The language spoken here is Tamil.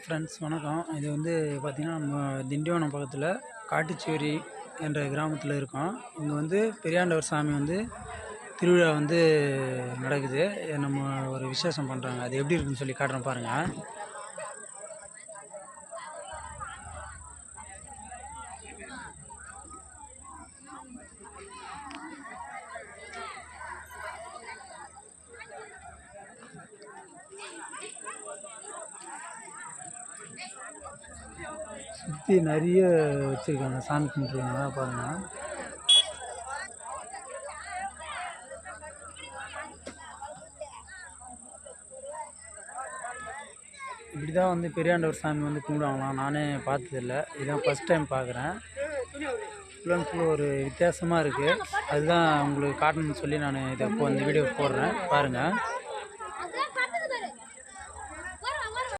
ஃப்ரெண்ட்ஸ் வணக்கம். இது வந்து பார்த்திங்கன்னா, நம்ம திண்டிவனம் பக்கத்தில் காட்டுச்சேரி என்ற கிராமத்தில் இருக்கோம். இங்கே வந்து பெரியாண்டவர் சாமி வந்து திருவிழா வந்து நடக்குது. நம்ம ஒரு விசேஷம் பண்ணுறாங்க. அது எப்படி இருக்குன்னு சொல்லி காட்டுறேன் பாருங்கள். சுற்றி நிறைய வச்சுருக்காங்க, சாமி கும்பிட்ருக்காங்க பாருங்கள். இப்படி தான் வந்து பெரியாண்டவர் சாமி வந்து கும்பிடுவாங்களாம். நானே பார்த்ததில்ல, இதுதான் ஃபஸ்ட் டைம் பார்க்குறேன். ஃபுல் அண்ட் ஃபுல் ஒரு வித்தியாசமாக இருக்குது. அதுதான் உங்களுக்கு காட்டணும்னு சொல்லி நான் இதை இப்போ இந்த வீடியோ போடுறேன் பாருங்கள்.